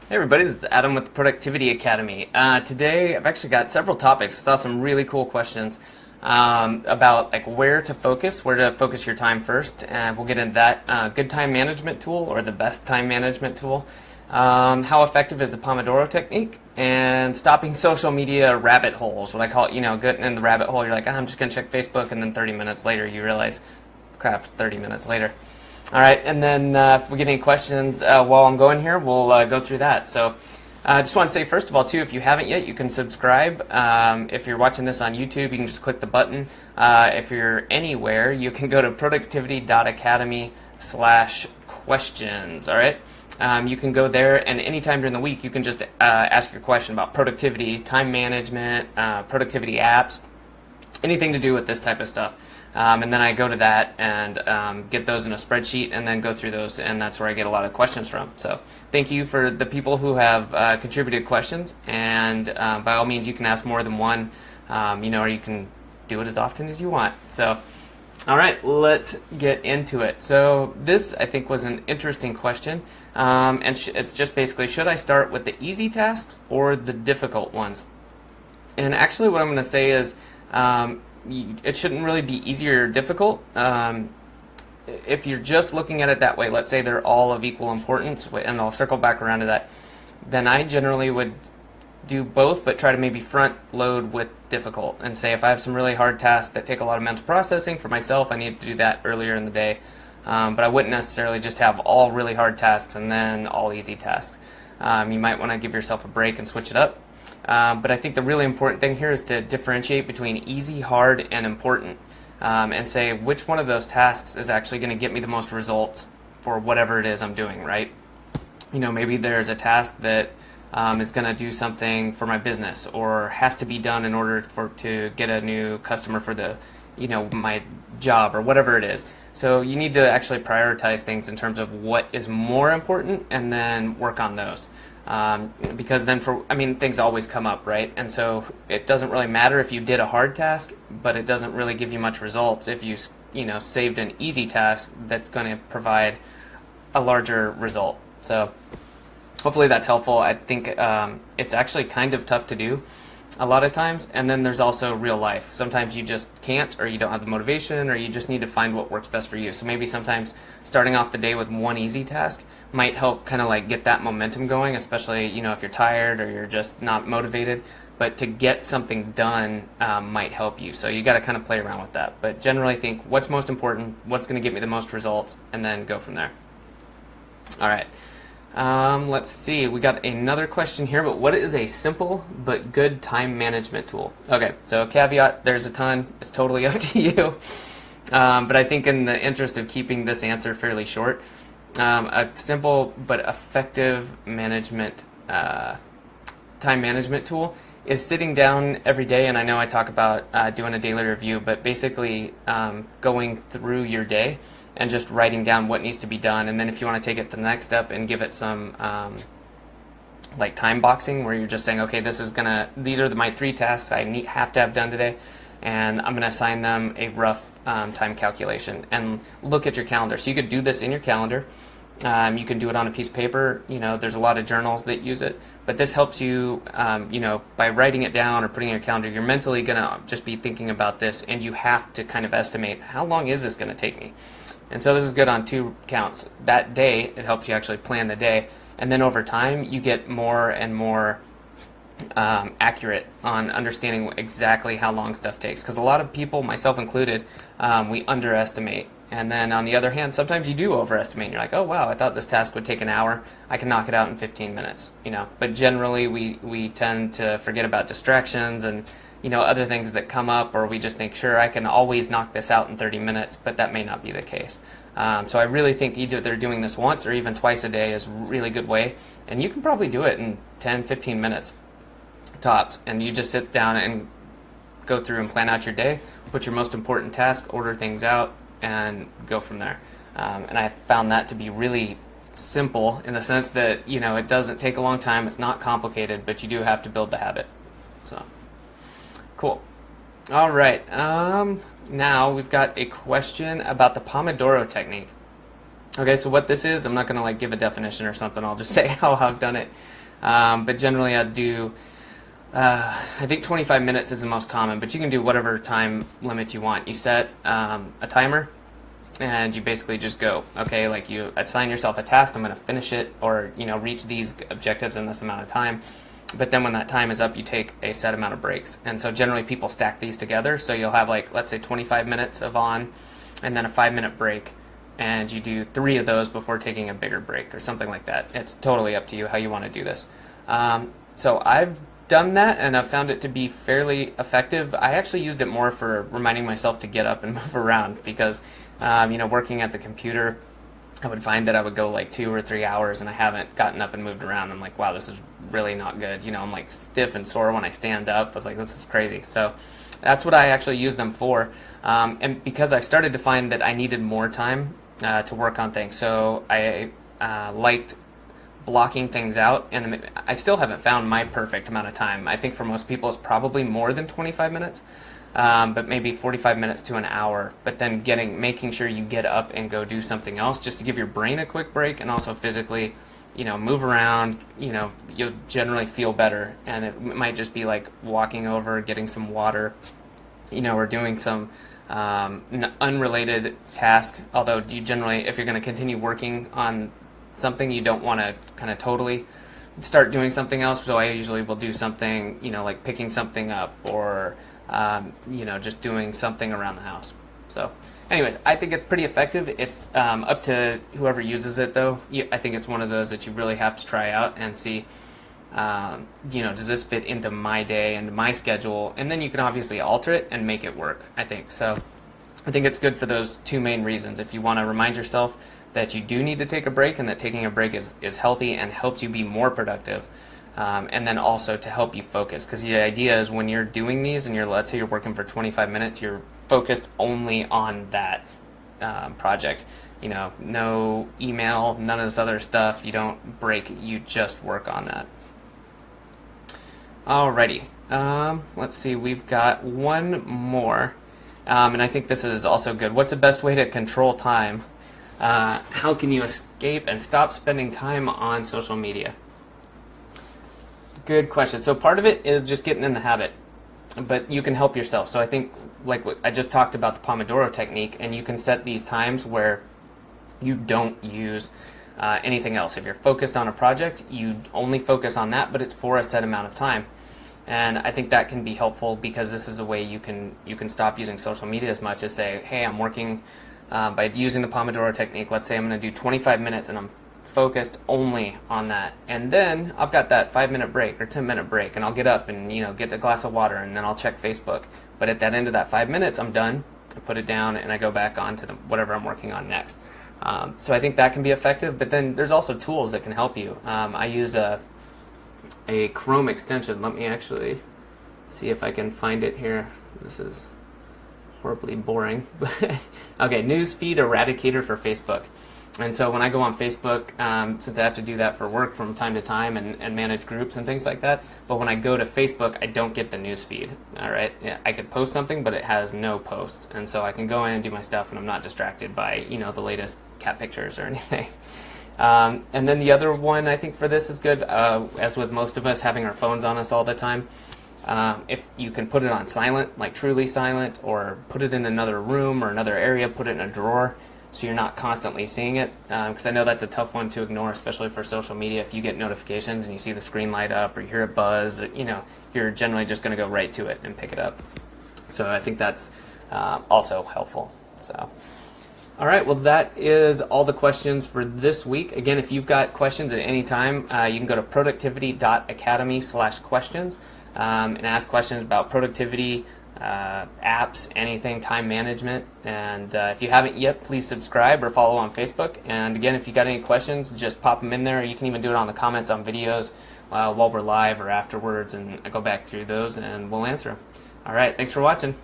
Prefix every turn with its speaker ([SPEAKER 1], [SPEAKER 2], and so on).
[SPEAKER 1] Hey everybody, this is Adam with the Productivity Academy. Today I've actually got several topics. I saw some really cool questions about like where to focus your time first, and we'll get into that. Good time management tool or the best time management tool. How effective is the Pomodoro technique? And stopping social media rabbit holes, what I call it, getting in the rabbit hole. You're like, I'm just going to check Facebook, and then 30 minutes later you realize, crap, 30 minutes later. All right, and then if we get any questions while I'm going here, we'll go through that. So I just want to say, first of all, too, if you haven't yet, you can subscribe. If you're watching this on YouTube, you can just click the button. If you're anywhere, you can go to productivity.academy/questions, all right? You can go there, and anytime during the week, you can just ask your question about productivity, time management, productivity apps, anything to do with this type of stuff. And then I go to that and get those in a spreadsheet and then go through those, and that's where I get a lot of questions from. So thank you for the people who have contributed questions, and by all means you can ask more than one, or you can do it as often as you want. So all right, let's get into it. So this, I think, was an interesting question, and it's just basically, should I start with the easy tasks or the difficult ones? And actually what I'm going to say is it shouldn't really be easier or difficult. If you're just looking at it that way, let's say they're all of equal importance, and I'll circle back around to that, then I generally would do both, but try to maybe front load with difficult and say if I have some really hard tasks that take a lot of mental processing for myself, I need to do that earlier in the day. But I wouldn't necessarily just have all really hard tasks and then all easy tasks. You might want to give yourself a break and switch it up. But I think the really important thing here is to differentiate between easy, hard, and important, and say which one of those tasks is actually going to get me the most results for whatever it is I'm doing, right? Maybe there's a task that is going to do something for my business or has to be done in order to get a new customer for my job or whatever it is. So you need to actually prioritize things in terms of what is more important and then work on those. Because then things always come up, right? And so it doesn't really matter if you did a hard task, but it doesn't really give you much results if you saved an easy task that's going to provide a larger result. So hopefully that's helpful. I think it's actually kind of tough to do a lot of times, and then there's also real life. Sometimes you just can't, or you don't have the motivation, or you just need to find what works best for you. So maybe sometimes starting off the day with one easy task might help kind of like get that momentum going, especially if you're tired or you're just not motivated. But to get something done might help you. So you got to kind of play around with that. But generally think what's most important, what's going to get me the most results, and then go from there. All right. Let's see, we got another question here, but what is a simple but good time management tool? Okay, so caveat, there's a ton, it's totally up to you, but I think in the interest of keeping this answer fairly short, a simple but effective time management tool is sitting down every day, and I know I talk about doing a daily review, but basically going through your day and just writing down what needs to be done. And then if you want to take it to the next step and give it some like time boxing, where you're just saying, okay, these are my 3 tasks I have to have done today, and I'm going to assign them a rough time calculation, and look at your calendar. So you could do this in your calendar. You can do it on a piece of paper. There's a lot of journals that use it, but this helps you, by writing it down or putting it in your calendar, you're mentally going to just be thinking about this, and you have to kind of estimate, how long is this going to take me? And so this is good on 2 counts. That day, it helps you actually plan the day. And then over time, you get more and more accurate on understanding exactly how long stuff takes. Because a lot of people, myself included, we underestimate. And then on the other hand, sometimes you do overestimate. You're like, oh, wow, I thought this task would take an hour. I can knock it out in 15 minutes. But generally, we tend to forget about distractions and other things that come up, or we just think, sure, I can always knock this out in 30 minutes, but that may not be the case. So I really think either they're doing this once or even twice a day is a really good way, and you can probably do it in 10, 15 minutes tops, and you just sit down and go through and plan out your day, put your most important task, order things out, and go from there. And I found that to be really simple in the sense that, it doesn't take a long time, it's not complicated, but you do have to build the habit. So cool. All right. Now we've got a question about the Pomodoro technique. Okay, so what this is, I'm not going to give a definition or something. I'll just say how I've done it. But generally I'd do, I think 25 minutes is the most common, but you can do whatever time limit you want. You set a timer, and you basically just go, okay, like you assign yourself a task, I'm going to finish it, or, reach these objectives in this amount of time. But then when that time is up, you take a set amount of breaks. And so generally people stack these together. So you'll have, like, let's say 25 minutes of on, and then a 5-minute break. And you do 3 of those before taking a bigger break or something like that. It's totally up to you how you want to do this. So I've done that, and I've found it to be fairly effective. I actually used it more for reminding myself to get up and move around because, working at the computer, I would find that I would go like 2 or 3 hours and I haven't gotten up and moved around. I'm like, wow, this is really not good. I'm like stiff and sore when I stand up. I was like, this is crazy. So that's what I actually use them for. And because I started to find that I needed more time to work on things. So I liked blocking things out, and I still haven't found my perfect amount of time. I think for most people it's probably more than 25 minutes, but maybe 45 minutes to an hour. But then making sure you get up and go do something else just to give your brain a quick break, and also physically, move around, you'll generally feel better. And it might just be like walking over, getting some water, or doing some unrelated task. Although you generally, if you're going to continue working on something, you don't want to kind of totally start doing something else. So I usually will do something, like picking something up, or just doing something around the house. So anyways, I think it's pretty effective. It's up to whoever uses it, though. I think it's one of those that you really have to try out and see, does this fit into my day and my schedule? And then you can obviously alter it and make it work, I think. So I think it's good for those 2 main reasons. If you want to remind yourself that you do need to take a break, and that taking a break is healthy and helps you be more productive, and then also to help you focus. Because the idea is when you're doing these and let's say you're working for 25 minutes, you're focused only on that project. No email, none of this other stuff. You don't break, you just work on that. Alrighty, let's see, we've got one more, and I think this is also good. What's the best way to control time? How can you escape and stop spending time on social media? Good question. So part of it is just getting in the habit, but you can help yourself. So I think, like what I just talked about, the Pomodoro technique, and you can set these times where you don't use anything else. If you're focused on a project, you only focus on that, but it's for a set amount of time. And I think that can be helpful, because this is a way you can stop using social media as much as say, hey, I'm working by using the Pomodoro technique. Let's say I'm going to do 25 minutes and I'm focused only on that. And then I've got that 5-minute break or 10-minute break, and I'll get up and get a glass of water, and then I'll check Facebook. But at that end of that 5 minutes, I'm done. I put it down and I go back on to whatever I'm working on next. So I think that can be effective. But then there's also tools that can help you. I use a Chrome extension. Let me actually see if I can find it here. This is horribly boring. Okay, Newsfeed Eradicator for Facebook. And so when I go on Facebook, since I have to do that for work from time to time and manage groups and things like that, but when I go to Facebook, I don't get the newsfeed. All right, I could post something, but it has no post, and so I can go in and do my stuff, and I'm not distracted by the latest cat pictures or anything. And then the other one I think for this is good, as with most of us having our phones on us all the time. If you can put it on silent, like truly silent, or put it in another room or another area, put it in a drawer, so you're not constantly seeing it, because I know that's a tough one to ignore, especially for social media. If you get notifications and you see the screen light up or you hear a buzz, you're generally just going to go right to it and pick it up. So I think that's also helpful. So, all right, well, that is all the questions for this week. Again, if you've got questions at any time, you can go to productivity.academy/questions and ask questions about productivity, apps, anything, time management. And if you haven't yet, please subscribe or follow on Facebook. And again, if you got any questions, just pop them in there. You can even do it on the comments on videos while we're live or afterwards, and I go back through those and we'll answer them. All right, thanks for watching.